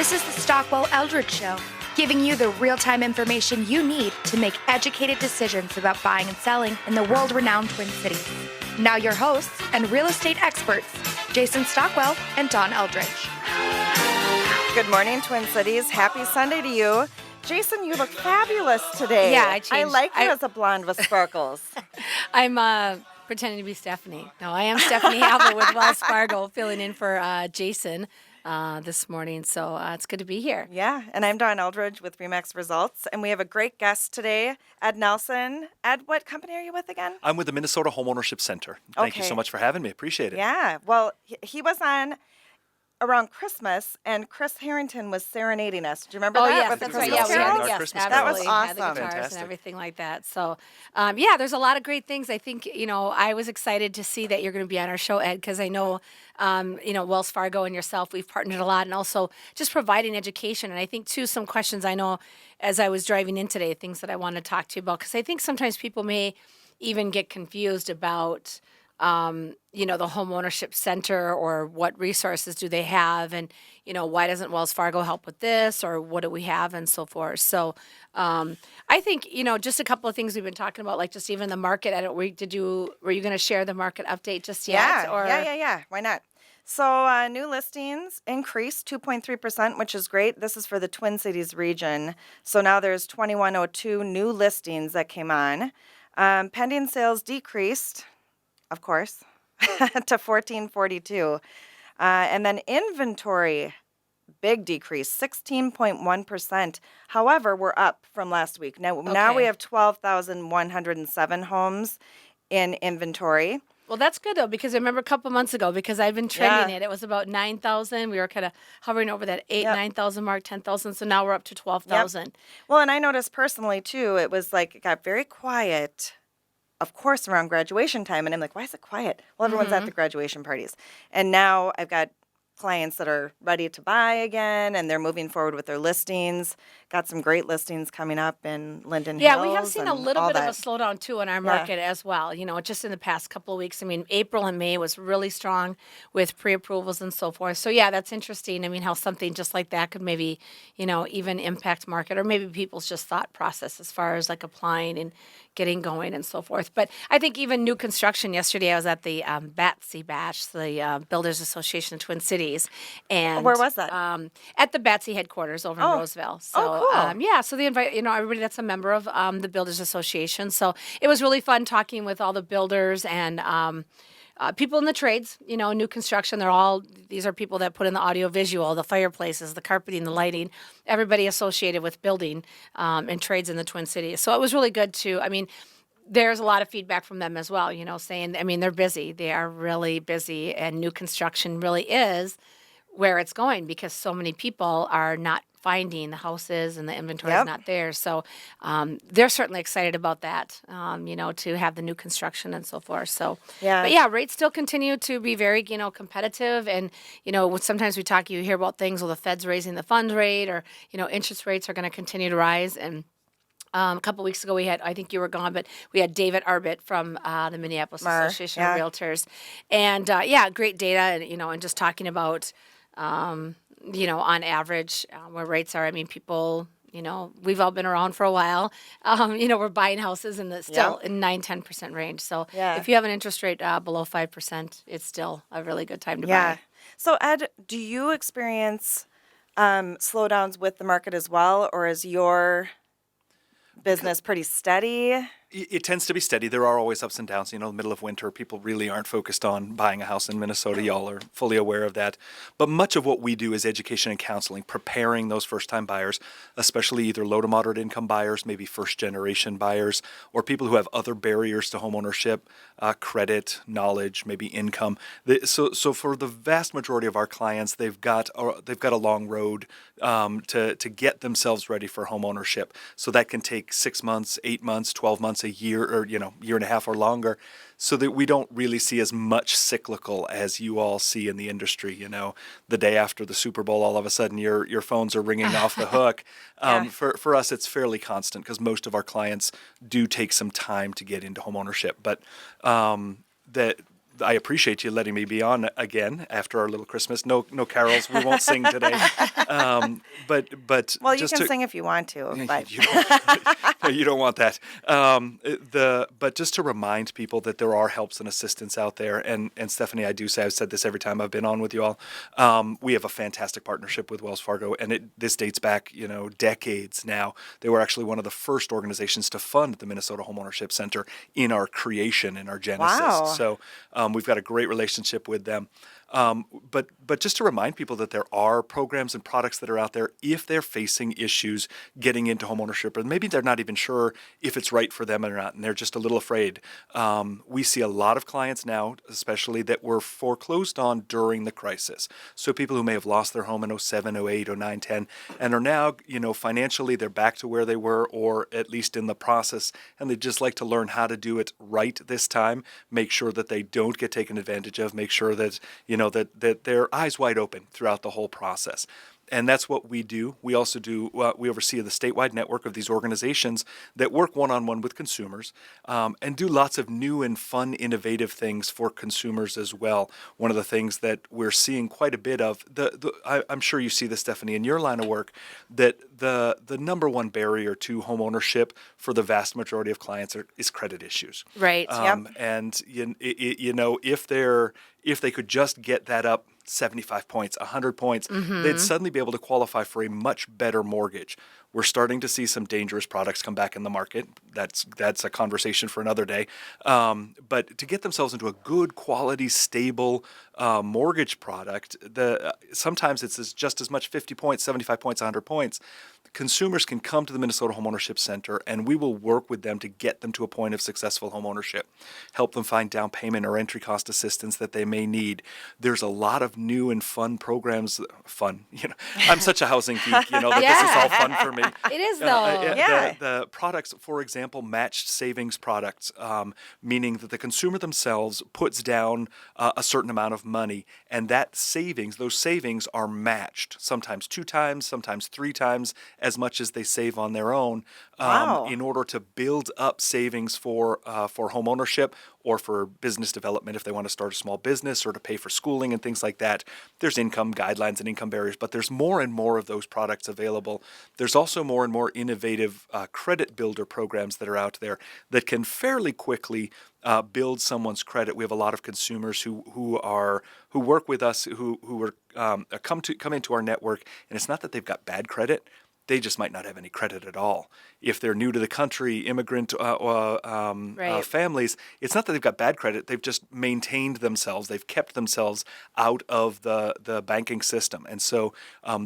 This is the Stockwell Eldridge Show, giving you the real-time information you need to make educated decisions about buying and selling in the world-renowned Twin Cities. Now your hosts and real estate experts, Jason Stockwell and Dawn Eldridge. Good morning, Twin Cities. Happy Sunday to you. Jason, you look fabulous today. Yeah, I changed. I like you as a blonde with sparkles. I'm pretending to be Stephanie. No, I am Stephanie Halbert with Wells Fargo, filling in for Jason this morning. So it's good to be here. Yeah, and I'm Dawn Eldridge with Remax Results, and we have a great guest today, Ed Nelson. Ed, what company are you with again? I'm with the Minnesota Homeownership Center. Thank you so much for having me. Appreciate it. Yeah, well, he was on around Christmas, and Chris Harrington was serenading us. Do you remember that? Yes, with the that's right. Christmas Yeah, we carols? had, yes, Christmas absolutely. That was awesome. Had the guitars Fantastic. and everything like that. So, yeah, there's a lot of great things. I think, I was excited to see that you're going to be on our show, Ed, because I know, Wells Fargo and yourself, we've partnered a lot, and also just providing education. And I think, too, some questions I know as I was driving in today, things that I want to talk to you about, because I think sometimes people may even get confused about the home ownership center, or what resources do they have, and why doesn't Wells Fargo help with this, or what do we have, and so forth. So I think just a couple of things we've been talking about, like just even the market. Were you going to share the market update just yet? Yeah. Why not? So new listings increased 2.3%, which is great. This is for the Twin Cities region. So now there's 2102 new listings that came on. Pending sales decreased, of course, to 1442. And then inventory, big decrease, 16.1%. However, we're up from last week. Now we have 12,107 homes in inventory. Well, that's good, though, because I remember a couple months ago, because I've been trending it was about 9,000. We were kind of hovering over that 9,000 mark, 10,000. So now we're up to 12,000. Yep. Well, and I noticed personally, too, it got very quiet, of course, around graduation time. And I'm like, why is it quiet? Well, everyone's at the graduation parties. And now I've got clients that are ready to buy again, and they're moving forward with their listings. Got some great listings coming up in Linden Hills. Yeah, we have seen a little bit of a slowdown, too, in our market as well. Just in the past couple of weeks. I mean, April and May was really strong with pre-approvals and so forth. So, yeah, that's interesting. I mean, how something just like that could maybe, even impact market, or maybe people's just thought process as far as, like, applying and getting going and so forth. But I think even new construction, yesterday I was at the BATSI Bash, the Builders Association of Twin Cities. And where was that? At the BATSI headquarters over in Roseville. So, cool. So they invite, everybody that's a member of the Builders Association. So it was really fun talking with all the builders and people in the trades, new construction. These are people that put in the audio visual, the fireplaces, the carpeting, the lighting, everybody associated with building and trades in the Twin Cities. So it was really good there's a lot of feedback from them as well, saying, they're busy. They are really busy, and new construction really is where it's going, because so many people are not finding the houses and the inventory is not there. So they're certainly excited about that, to have the new construction and so forth. So, but rates still continue to be very, competitive. And, sometimes you hear about things, the Fed's raising the fund rate, or, interest rates are going to continue to rise. And a couple of weeks ago, I think you were gone, but we had David Arbit from the Minneapolis Association of Realtors. And, great data, and, and just talking about, on average, where rates are. I mean, people, we've all been around for a while. We're buying houses in still in 9-10% range. So if you have an interest rate below 5%, it's still a really good time to buy. So, Ed, do you experience slowdowns with the market as well, or is your business pretty steady? It tends to be steady. There are always ups and downs. In the middle of winter, people really aren't focused on buying a house in Minnesota. Y'all are fully aware of that. But much of what we do is education and counseling, preparing those first-time buyers, especially either low to moderate income buyers, maybe first-generation buyers, or people who have other barriers to homeownership, credit, knowledge, maybe income. So for the vast majority of our clients, they've got a long road to get themselves ready for homeownership. So that can take 6 months, 8 months, 12 months, a year, or year and a half or longer, so that we don't really see as much cyclical as you all see in the industry. The day after the Super Bowl, all of a sudden your phones are ringing off the hook. For us, it's fairly constant, because most of our clients do take some time to get into homeownership. But I appreciate you letting me be on again after our little Christmas. No carols. We won't sing today. But Well, you just can to, sing if you want to, but you don't, no, you don't want that. But just to remind people that there are helps and assistance out there. And Stephanie, I do say, I've said this every time I've been on with you all. We have a fantastic partnership with Wells Fargo, and this dates back, decades now. They were actually one of the first organizations to fund the Minnesota Homeownership Center in our creation, in our genesis. Wow. So we've got a great relationship with them. But just to remind people that there are programs and products that are out there if they're facing issues getting into homeownership, or maybe they're not even sure if it's right for them or not, and they're just a little afraid. We see a lot of clients now, especially that were foreclosed on during the crisis. So people who may have lost their home in 07, 08, 09, 10, and are now, financially they're back to where they were, or at least in the process, and they'd just like to learn how to do it right this time, make sure that they don't get taken advantage of, make sure that, that they're eyes wide open throughout the whole process. And that's what we do. We also do, we oversee the statewide network of these organizations that work one-on-one with consumers and do lots of new and fun, innovative things for consumers as well. One of the things that we're seeing quite a bit of, I'm sure you see this, Stephanie, in your line of work, that the number one barrier to home ownership for the vast majority of clients is credit issues. Right. Yep. And if they could just get that up 75 points, 100 points, they'd suddenly be able to qualify for a much better mortgage. We're starting to see some dangerous products come back in the market. That's a conversation for another day. But to get themselves into a good quality, stable mortgage product, sometimes it's just as much 50 points, 75 points, 100 points. Consumers can come to the Minnesota Homeownership Center, and we will work with them to get them to a point of successful homeownership, help them find down payment or entry cost assistance that they may need. There's a lot of new and fun programs. Fun, I'm such a housing geek, that this is all fun for me. It is, though. Yeah. The products, for example, matched savings products, meaning that the consumer themselves puts down a certain amount of money, and those savings are matched, sometimes 2 times, sometimes 3 times as much as they save on their own, Wow. in order to build up savings for home ownership or for business development if they want to start a small business or to pay for schooling and things like that. There's income guidelines and income barriers, but there's more and more of those products available. There's also more and more innovative credit builder programs that are out there that can fairly quickly build someone's credit. We have a lot of consumers who work with us who come into our network, and it's not that they've got bad credit. They just might not have any credit at all. If they're new to the country, immigrant families, it's not that they've got bad credit. They've just maintained themselves. They've kept themselves out of the banking system. And so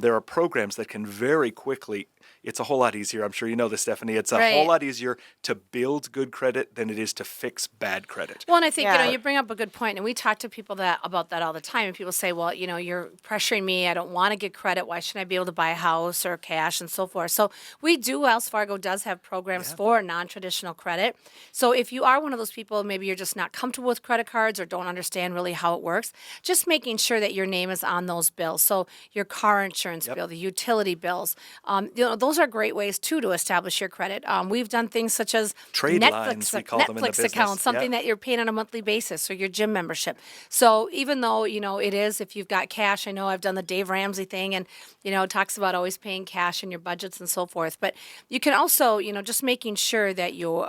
there are programs that can very quickly, it's a whole lot easier. I'm sure you know this, Stephanie. It's a whole lot easier to build good credit than it is to fix bad credit. Well, and I think, Yeah. you bring up a good point, and we talk to people about that all the time, and people say, well, you're pressuring me. I don't want to get credit. Why shouldn't I be able to buy a house or cash and so forth? So Wells Fargo does have programs for non-traditional credit. So if you are one of those people, maybe you're just not comfortable with credit cards or don't understand really how it works, just making sure that your name is on those bills. So your car insurance bill, the utility bills, those are great ways too to establish your credit. We've done things such as Trade Netflix, lines, we call them in the Netflix business. account, something that you're paying on a monthly basis, or your gym membership. So even though it is, if you've got cash, I know I've done the Dave Ramsey thing, and it talks about always paying cash in your budgets and so forth. But you can also just making sure that you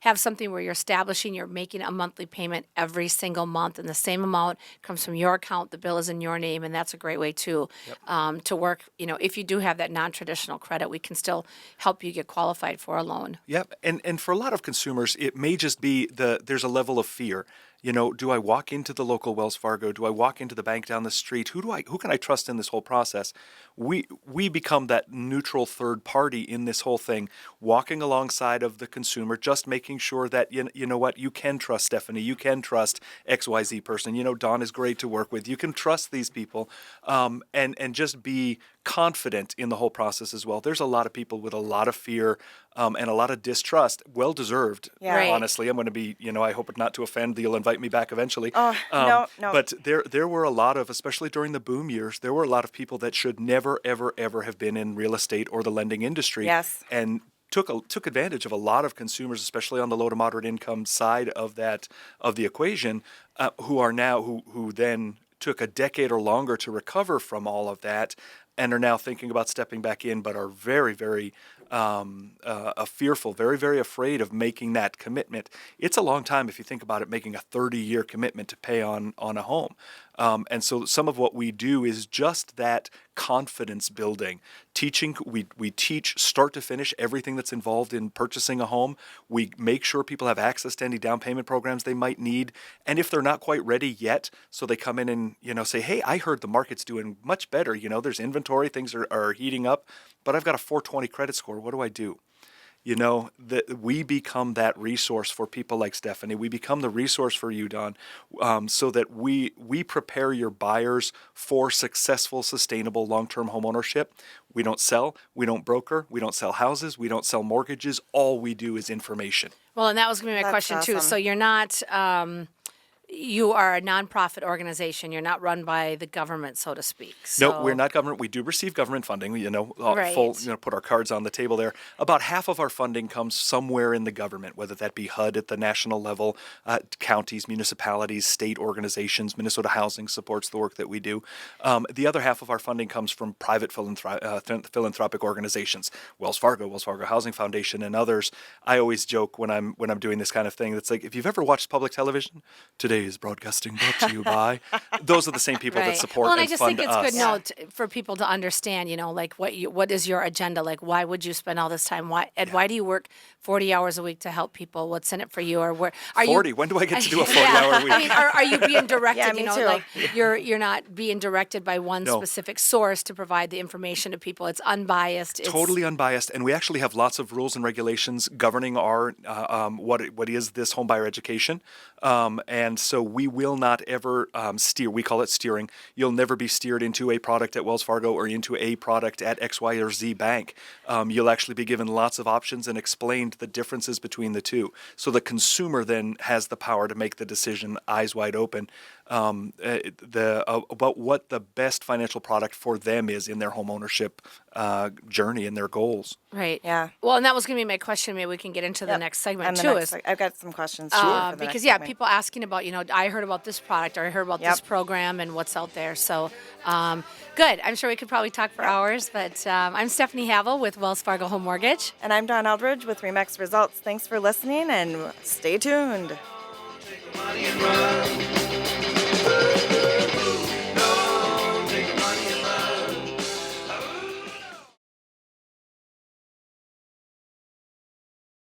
have something where you're making a monthly payment every single month, and the same amount comes from your account. The bill is in your name, and that's a great way too to work. If you do have that non-traditional credit, we can still help you get qualified for a loan. Yep. And for a lot of consumers, it may just be there's a level of fear. Do I walk into the local Wells Fargo? Do I walk into the bank down the street? Who can I trust in this whole process? We become that neutral third party in this whole thing, walking alongside of the consumer, just making sure that you know what, you can trust Stephanie, you can trust XYZ person. Don is great to work with. You can trust these people, and just be confident in the whole process as well. There's a lot of people with a lot of fear and a lot of distrust, well deserved. Yeah. Right. Honestly, I'm going to be, I hope not to offend. You'll invite me back eventually. No. But there were a lot of, especially during the boom years, there were a lot of people that should never, ever, ever have been in real estate or the lending industry. Yes. And took advantage of a lot of consumers, especially on the low to moderate income side of the equation, who then took a decade or longer to recover from all of that, and are now thinking about stepping back in, but are very, very fearful, very, very afraid of making that commitment. It's a long time if you think about it, making a 30-year commitment to pay on a home. And so some of what we do is just that confidence building. We teach start to finish everything that's involved in purchasing a home. We make sure people have access to any down payment programs they might need. And if they're not quite ready yet, so they come in and, say, hey, I heard the market's doing much better. There's inventory, things are heating up, but I've got a 420 credit score. What do I do? That we become that resource for people like Stephanie. We become the resource for you, Don, so that we prepare your buyers for successful, sustainable, long-term home ownership. We don't sell, we don't broker, we don't sell houses, we don't sell mortgages. All we do is information. Well, and that was going to be my question too. So you're not. You are a nonprofit organization. You're not run by the government, so to speak. No, we're not government. We do receive government funding. Right. Put our cards on the table there. About half of our funding comes somewhere in the government, whether that be HUD at the national level, counties, municipalities, state organizations. Minnesota Housing supports the work that we do. The other half of our funding comes from private philanthropic organizations, Wells Fargo Housing Foundation, and others. I always joke when I'm doing this kind of thing. That's like, if you've ever watched public television, today is broadcasting brought to you by. Those are the same people that support and fund us. Well, and I just think it's good for people to understand, like what is your agenda? Like, why would you spend all this time? Why do you work 40 hours a week to help people? What's in it for you? Or where are 40? When do I get to do a 40-hour week? I mean, are you being directed? Me too. Like you're not being directed by one specific source to provide the information to people. It's unbiased. Totally unbiased, and we actually have lots of rules and regulations governing our what is this home buyer education, and so we will not ever steer. We call it steering. You'll never be steered into a product at Wells Fargo or into a product at X, Y, or Z bank. You'll actually be given lots of options and explained the differences between the two. So the consumer then has the power to make the decision, eyes wide open, about what the best financial product for them is in their home ownership journey and their goals. Right. Yeah. Well, and that was going to be my question. Maybe we can get into the next segment too. I've got some questions too. For the because next segment. people asking about, I heard about this product or I heard about this program and what's out there. So good. I'm sure we could probably talk for hours, but I'm Stephanie Havel with Wells Fargo Home Mortgage. And I'm Dawn Eldridge with Remax Results. Thanks for listening and stay tuned. Take the money and run.